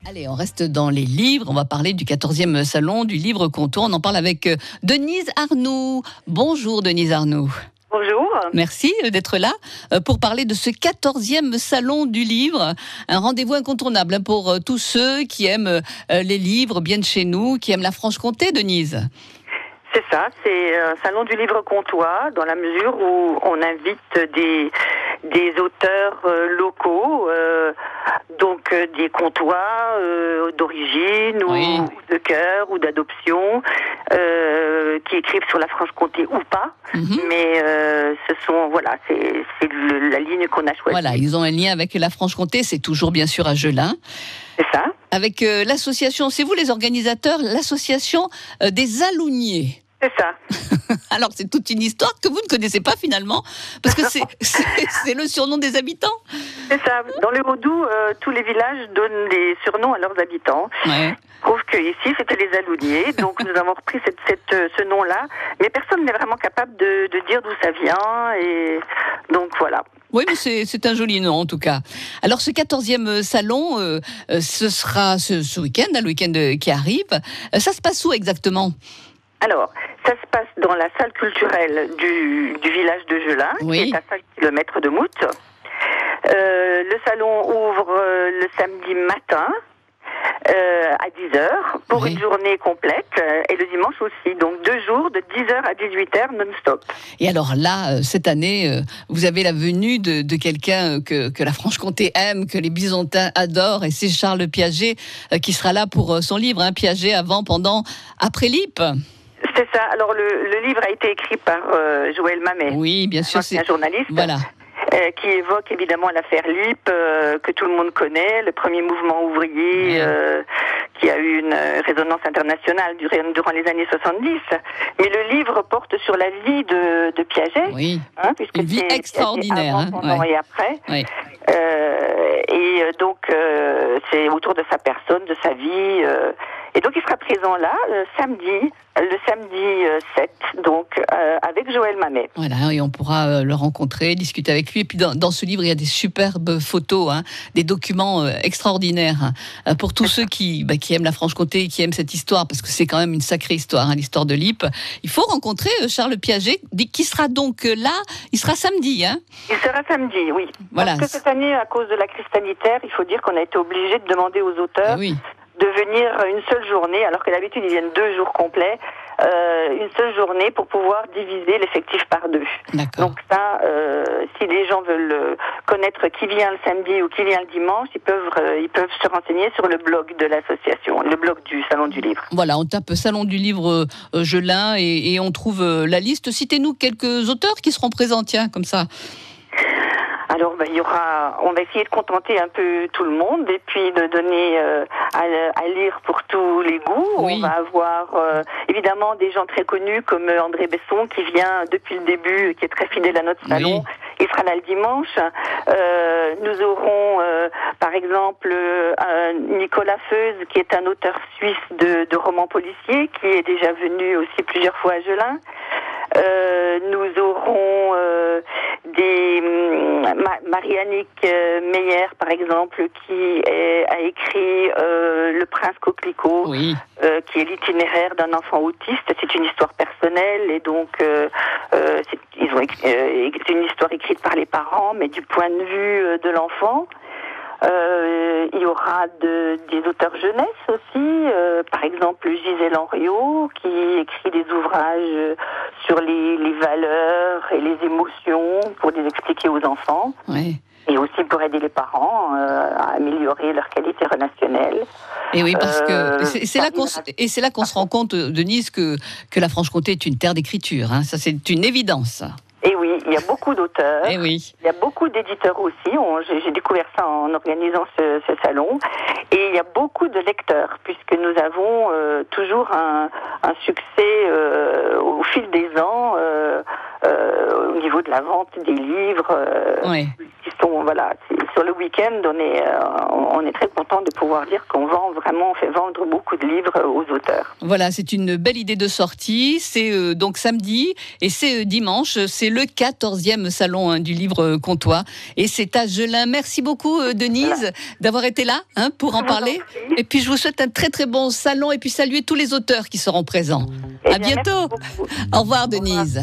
Allez, on reste dans les livres. On va parler du 14e salon du livre Comptoir. On en parle avec Denise Arnoux. Bonjour Denise Arnoux. Bonjour. Merci d'être là pour parler de ce 14e salon du livre. Un rendez-vous incontournable pour tous ceux qui aiment les livres bien de chez nous, qui aiment la Franche-Comté, Denise. C'est ça, c'est un salon du livre comptoir dans la mesure où on invite des auteurs locaux, donc des comptoirs d'origine Oui. ou de cœur ou d'adoption, qui écrivent sur la Franche-Comté ou pas. Mais ce sont c'est la ligne qu'on a choisie. Voilà, ils ont un lien avec la Franche-Comté, c'est toujours bien sûr à Gelin. C'est ça. Avec l'association, c'est vous les organisateurs, l'association des Alouniers. C'est ça. Alors c'est toute une histoire que vous ne connaissez pas finalement, parce que c'est le surnom des habitants. C'est ça. Dans le Haut-Doubs, tous les villages donnent des surnoms à leurs habitants. Ouais. Sauf qu'ici, c'était les Alouniers, donc nous avons repris ce nom-là, mais personne n'est vraiment capable de dire d'où ça vient, et donc voilà. Oui, mais c'est un joli nom en tout cas. Alors ce 14e salon, ce sera ce week-end, le week-end qui arrive. Ça se passe où exactement ? Alors, ça se passe dans la salle culturelle du village de Gelin, Oui. qui est à 5 km de Mout. Le salon ouvre le samedi matin à 10h pour Oui. une journée complète, et le dimanche aussi. Donc 2 jours de 10h à 18h non-stop. Et alors là, cette année, vous avez la venue de quelqu'un que la Franche-Comté aime, que les Bisontins adorent, et c'est Charles Piaget qui sera là pour son livre, Piaget avant, pendant, après l'IP. C'est ça. Alors le livre a été écrit par Joël Mamet. Oui, bien sûr, C'est un journaliste. Voilà. Qui évoque évidemment l'affaire LIP, que tout le monde connaît, le premier mouvement ouvrier qui a eu une résonance internationale durant les années 70. Mais le livre porte sur la vie de Piaget, Oui. puisque Une vie c'est extraordinaire. avant, pendant et après. Ouais. Donc c'est autour de sa personne, de sa vie. Et donc il sera présent là le samedi 7, donc avec Joël Mamet. Voilà, et on pourra le rencontrer, discuter avec lui. Et puis dans ce livre, il y a des superbes photos, des documents extraordinaires pour tous ceux qui aiment la Franche-Comté, qui aiment cette histoire, parce que c'est quand même une sacrée histoire, l'histoire de l'IP. Il faut rencontrer Charles Piaget, qui sera donc là. Il sera samedi. Il sera samedi, oui. Voilà. Parce que cette année, à cause de la crise sanitaire, il faut dire qu'on a été obligé de demander aux auteurs de venir une seule journée, alors que d'habitude ils viennent 2 jours complets, une seule journée pour pouvoir diviser l'effectif par 2. D'accord. Donc ça, si les gens veulent connaître qui vient le samedi ou qui vient le dimanche, ils peuvent se renseigner sur le blog de l'association, le blog du Salon du Livre. Voilà, on tape Salon du Livre Gelin et on trouve la liste. Citez-nous quelques auteurs qui seront présents, comme ça. Alors, on va essayer de contenter un peu tout le monde et puis de donner à lire pour tous les goûts. Oui. On va avoir évidemment des gens très connus comme André Besson qui vient depuis le début, qui est très fidèle à notre salon. Oui. Il sera là le dimanche. Nous aurons par exemple Nicolas Feuze, qui est un auteur suisse de romans policiers, qui est déjà venu aussi plusieurs fois à Gelin. Nous aurons Marie-Annick Meyer, par exemple, qui a écrit Le Prince Coquelicot, qui est l'itinéraire d'un enfant autiste. C'est une histoire personnelle et donc c'est une histoire écrite par les parents, mais du point de vue de l'enfant. Il y aura des auteurs jeunesse aussi, par exemple Gisèle Henriot, qui écrit des ouvrages sur les valeurs et les émotions pour les expliquer aux enfants. Oui. Et aussi pour aider les parents à améliorer leur qualité relationnelle. Et oui, parce que c'est là qu'on se rend compte, Denise, que la Franche-Comté est une terre d'écriture. Ça, c'est une évidence. Et oui, il y a beaucoup d'auteurs. Et oui. Il y a beaucoup d'éditeurs aussi. J'ai découvert ça en organisant ce salon. Et il y a beaucoup de lecteurs, puisque nous avons toujours un succès au fil des ans au niveau de la vente des livres. Qui sont, sur le week-end, on est très content de pouvoir dire qu'on fait vendre beaucoup de livres aux auteurs. Voilà, c'est une belle idée de sortie. C'est donc samedi et c'est dimanche. C'est le 14e salon du livre comtois. Et c'est à Jelin. Merci beaucoup, Denise, d'avoir été là pour en parler. Et puis, je vous souhaite un très, très bon salon. Et puis, saluer tous les auteurs qui seront présents. À bientôt. Au revoir, Denise.